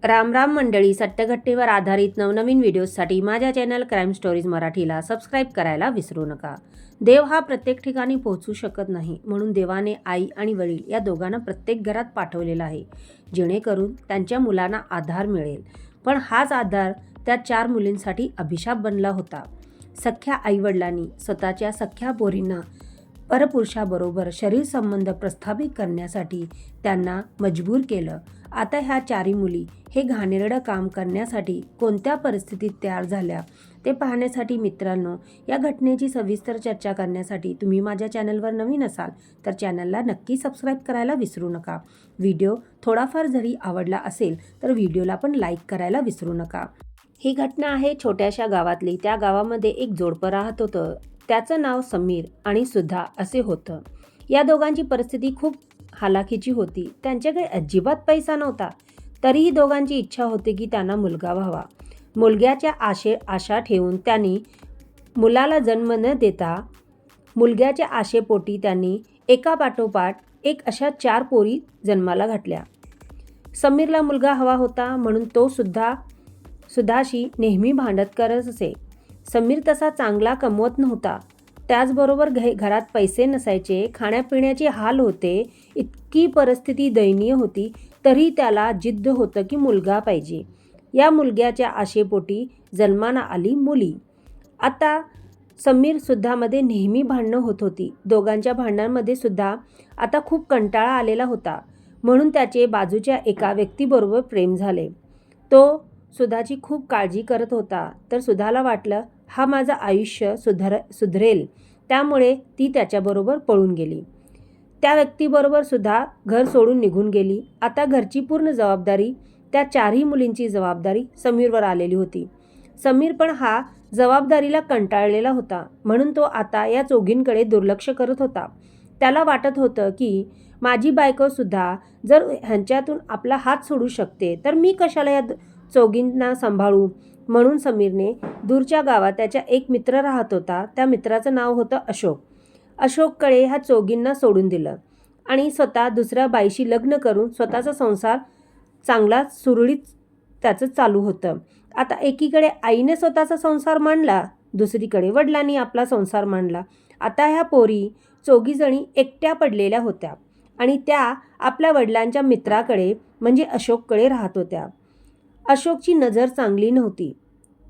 राम राम मंडळी, सत्यघटनेवर आधारित नवनवीन व्हिडिओजसाठी माझ्या चॅनल क्राईम स्टोरीज मराठीला सबस्क्राईब करायला विसरू नका. देव हा प्रत्येक ठिकाणी पोहोचू शकत नाही, म्हणून देवाने आई आणि वडील या दोघांना प्रत्येक घरात पाठवलेला आहे, जेणेकरून त्यांच्या मुलांना आधार मिळेल. पण हाच आधार त्या 4 मुलींसाठी अभिशाप बनला होता. सख्या आईवडिलांनी स्वतःच्या सख्या पोरींना परपुरुषाबरोबर शरीर संबंध प्रस्थापित करण्यासाठी त्यांना मजबूर केलं. आता ह्या 4 मुली हे घाणेरडं काम करण्यासाठी कोणत्या परिस्थितीत तयार झाल्या ते पाहण्यासाठी मित्रांनो, या घटनेची सविस्तर चर्चा करण्यासाठी तुम्ही माझ्या चॅनलवर नवीन असाल तर चॅनलला नक्की सबस्क्राईब करायला विसरू नका. व्हिडिओ थोडाफार जरी आवडला असेल तर व्हिडिओला पण लाईक करायला विसरू नका. ही घटना आहे छोट्याशा गावातली. त्या गावामध्ये एक जोडपं राहत होतं. त्याचं नाव समीर आणि सुधा असे होतं. या दोघांची परिस्थिती खूप हालाखीची होती. त्यांच्याकडे अजिबात पैसा नव्हता. तरीही दोघांची इच्छा होती की त्यांना मुलगा व्हावा. मुलग्याच्या आशा ठेवून त्यांनी मुलाला जन्म न देता मुलग्याच्या आशेपोटी त्यांनी एकापाठोपाठ एक अशा 4 पोरी जन्माला घातल्या. समीरला मुलगा हवा होता, म्हणून तो सुधाशी नेहमी भांडत करत असे. समीर तसा चांगला कमवत नव्हता. त्याचबरोबर घरात पैसे नसायचे, खाण्यापिण्याचे हाल होते. इतकी परिस्थिती दयनीय होती, तरी त्याला जिद्द होतं की मुलगा पाहिजे. या मुलग्याच्या आशेपोटी जन्माला आली मुली. आता समीर सुद्धामध्ये नेहमी भांडणं होत होती. दोघांच्या भांडणांमध्ये सुद्धा आता खूप कंटाळा आलेला होता, म्हणून त्याचे बाजूच्या एका व्यक्तीबरोबर प्रेम झाले. तो सुधाची खूप काळजी करत होता, तर सुधाला वाटलं हा माझं आयुष्य सुधरेल, त्यामुळे ती त्याच्याबरोबर पळून गेली. त्या व्यक्तीबरोबर सुद्धा घर सोडून निघून गेली. आता घरची पूर्ण जबाबदारी, त्या 4ही मुलींची जबाबदारी समीरवर आलेली होती. समीर पण हा जबाबदारीला कंटाळलेला होता, म्हणून तो आता या चौघींकडे दुर्लक्ष करत होता. त्याला वाटत होतं की माझी बायकोसुद्धा जर ह्यांच्यातून आपला हात सोडू शकते, तर मी कशाला या चौघींना सांभाळू. म्हणून समीरने दूरच्या गावात त्याचा एक मित्र राहत होता. त्या मित्राचं नाव होतं अशोक. अशोककडे ह्या चौघींना सोडून दिलं आणि स्वतः दुसऱ्या बाईशी लग्न करून स्वतःचा संसार चांगला सुरळीत त्याचं चालू होतं. आता एकीकडे आईने स्वतःचा संसार मांडला, दुसरीकडे वडिलांनी आपला संसार मांडला. आता ह्या पोरी 4घीजणी एकट्या पडलेल्या होत्या आणि त्या आपल्या वडिलांच्या मित्राकडे म्हणजे अशोककडे राहत होत्या. अशोकची नजर चांगली नव्हती.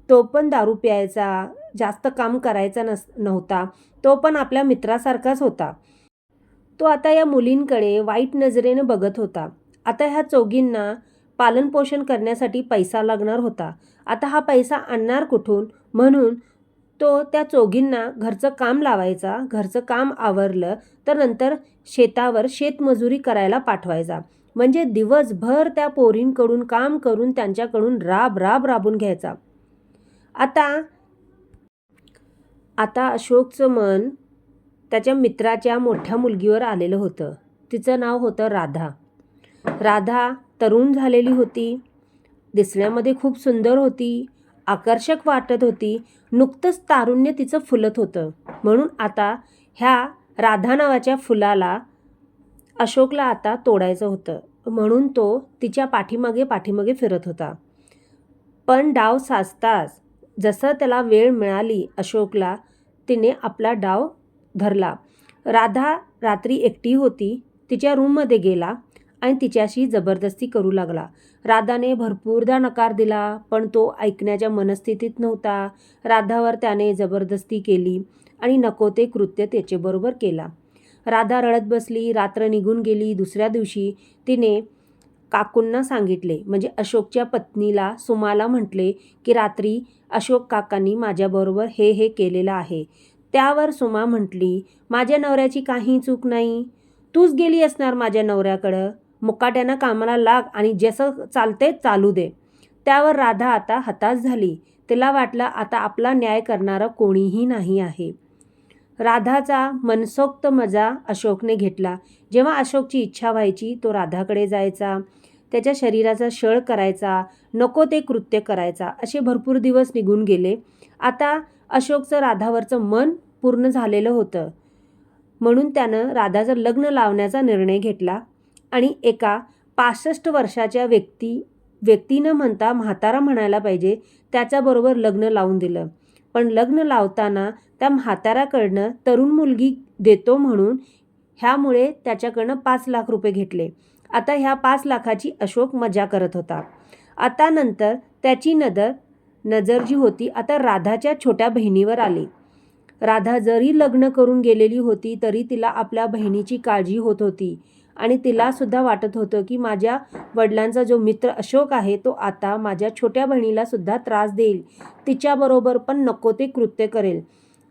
तो पण दारू प्यायचा, जास्त काम करायचा नव्हता. तो पण आपल्या मित्रासारखाच होता. तो आता या मुलींकडे वाईट नजरेनं बघत होता. आता ह्या चौघींना पालनपोषण करण्यासाठी पैसा लागणार होता. आता हा पैसा आणणार कुठून, म्हणून तो त्या चौघींना घरचं काम लावायचा. घरचं काम आवरलं तर नंतर शेतावर शेतमजुरी करायला पाठवायचा. म्हणजे दिवसभर त्या पोरींकडून काम करून त्यांच्याकडून राबून घ्यायचा. आता अशोकचं मन त्याच्या मित्राच्या मोठ्या मुलगीवर आलेलं होतं. तिचं नाव होतं राधा. राधा तरुण झालेली होती, दिसण्यामध्ये खूप सुंदर होती, आकर्षक वाटत होती. नुकतंच तारुण्य तिचं फुलत होतं, म्हणून आता ह्या राधा नावाच्या फुलाला अशोकला आता तोडायचं होतं, म्हणून तो तिच्या पाठीमागे फिरत होता. पण डाव साजताच जसं त्याला वेळ मिळाली अशोकला, तिने आपला डाव धरला. राधा रात्री एकटी होती. तिच्या रूममध्ये गेला आणि तिच्याशी जबरदस्ती करू लागला. राधाने भरपूरदा नकार दिला, पण तो ऐकण्याच्या मनस्थितीत नव्हता. राधावर त्याने जबरदस्ती केली आणि नको ते कृत्य त्याच्याबरोबर केला. राधा रडत बसली. रात्र निघून गेली. दुसऱ्या दिवशी तिने काकूंना सांगितले, म्हणजे अशोकच्या पत्नीला सुमाला म्हटले की रात्री अशोक काकांनी माझ्याबरोबर हे केलेलं आहे. त्यावर सुमा म्हटली, माझ्या नवऱ्याची काही चूक नाही, तूच गेली असणार माझ्या नवऱ्याकडं, मुकाट्यानं कामाला लाग आणि जसं चालते चालू दे. त्यावर राधा आता हताश झाली. तिला वाटलं आता आपला न्याय करणारा कोणीही नाही आहे. राधाचा मनसोक्त मजा अशोकने घेतला. जेव्हा अशोकची इच्छा व्हायची तो राधाकडे जायचा, त्याच्या शरीराचा छळ करायचा, नको ते कृत्य करायचा. असे भरपूर दिवस निघून गेले. आता अशोकचं राधावरचं मन पूर्ण झालेलं होतं, म्हणून त्यानं राधाचं लग्न लावण्याचा निर्णय घेतला आणि एका 65 वर्षाच्या व्यक्ती व्यक्ती न म्हणता म्हातारा म्हणायला पाहिजे, त्याच्याबरोबर लग्न लावून दिलं. पण लग्न लावताना त्या म्हाताऱ्याकडनं तरुण मुलगी देतो म्हणून ह्यामुळे त्याच्याकडनं 5 लाख रुपये घेतले. आता ह्या 5 लाखाची अशोक मजा करत होता. आता नंतर त्याची नजर जी होती आता राधाच्या छोट्या बहिणीवर आली. राधा जरी लग्न करून गेलेली होती तरी तिला आपल्या बहिणीची काळजी होत होती आणि तिला सुद्धा वाटत होतं की माझ्या वडिलांचा जो मित्र अशोक आहे तो आता माझ्या छोट्या बहिणीला सुद्धा त्रास देईल, तिच्याबरोबर पण नको ते कृत्य करेल.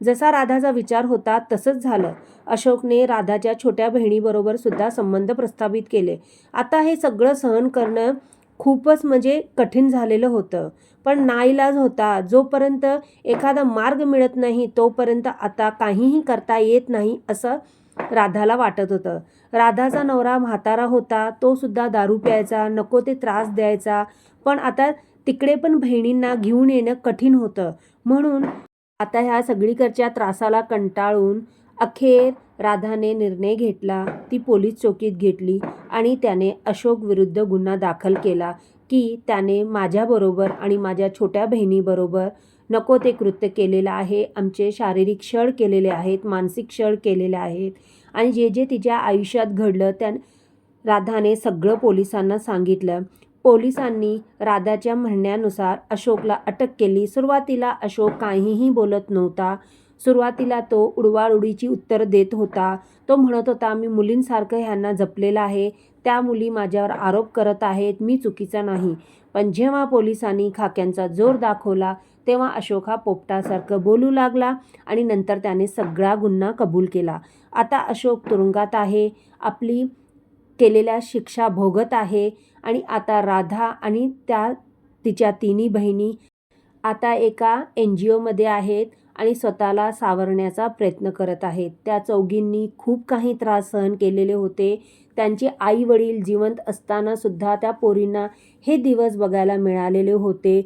जसा राधाचा विचार होता तसंच झालं. अशोकने राधाच्या छोट्या बहिणीबरोबर सुद्धा संबंध प्रस्थापित केले. आता हे सगळं सहन करणं खूपच म्हणजे कठीण झालेलं होतं, पण नाईलाज होता. जोपर्यंत एखादा मार्ग मिळत नाही तोपर्यंत आता काहीही करता येत नाही असं राधाला वाटत होतं. राधाचा नवरा म्हातारा होता, तो सुद्धा दारू प्यायचा, नको ते त्रास द्यायचा, पण आता तिकडे पण बहिणींना घेऊन येणं कठीण होतं. म्हणून आता ह्या सगळीकडच्या त्रासाला कंटाळून अखेर राधाने निर्णय घेतला, ती पोलीस चौकीत घेतली आणि त्याने अशोक विरुद्ध गुन्हा दाखल केला की त्याने माझ्याबरोबर आणि माझ्या छोट्या बहिणीबरोबर नको ते कृत्य केलेलं आहे, आमचे शारीरिक छळ केलेले आहेत, मानसिक छळ केलेले आहेत आणि जे जे तिच्या आयुष्यात घडलं त्या राधाने सगळं पोलिसांना सांगितलं. पोलिसांनी राधाच्या म्हणण्यानुसार अशोकला अटक केली. सुरुवातीला अशोक काहीही बोलत नव्हता. सुरुवातीला तो उडवाउडवीची उत्तर देत होता. तो म्हणत होता, मी मुलींसारखं ह्यांना जपलेलं आहे, त्या मुली माझ्यावर आरोप करत आहेत, मी चुकीचा नाही. पण जेव्हा पोलिसांनी खाक्यांचा जोर दाखवला तेव्हा अशोक हा पोपटासारखं बोलू लागला आणि नंतर त्याने सगळा गुन्हा कबूल केला. आता अशोक तुरुंगात आहे, आपली केलेल्या शिक्षा भोगत आहे आणि आता राधा आणि तिच्या तिन्ही बहिणी आता एका NGOमध्ये आहेत आणि स्वतःला सावरण्याचा प्रयत्न करत आहेत. त्या चौघींनी खूप काही त्रास सहन केलेले होते. त्यांचे आई वडील जिवंत असताना सुद्धा त्या पोरींना हे दिवस बघायला मिळालेले होते.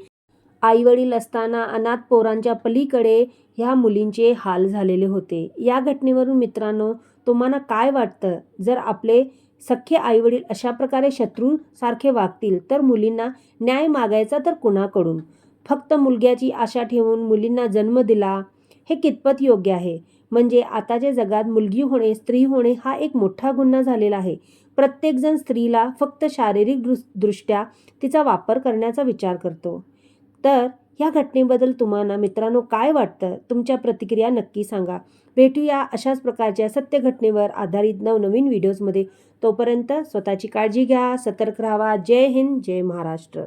आई वडील असताना अनाथ पोरांच्या पलीकडे ह्या मुलींचे हाल झालेले होते. या घटनेवरून मित्रांनो तुम्हाला काय वाटतं? जर आपले सख्खे आईवडील अशा प्रकारे शत्रूसारखे वागतील तर मुलींना न्याय मागायचा तर कुणाकडून? फक्त मुलग्याची आशा ठेवून मुलींना जन्म दिला, हे कितपत योग्य आहे? म्हणजे आताच्या जगात मुलगी होणे, स्त्री होणे हा एक मोठा गुन्हा झालेला आहे. प्रत्येकजण स्त्रीला फक्त शारीरिक दृष्ट्या तिचा वापर करण्याचा विचार करतो. तर ह्या घटनेबद्दल तुम्हाला मित्रांनो काय वाटतं? तुमच्या प्रतिक्रिया नक्की सांगा. भेटूया अशाच प्रकारच्या सत्य घटनेवर आधारित नवनवीन व्हिडिओजमध्ये. तोपर्यंत स्वतःची काळजी घ्या, सतर्क राहा. जय हिंद, जय महाराष्ट्र.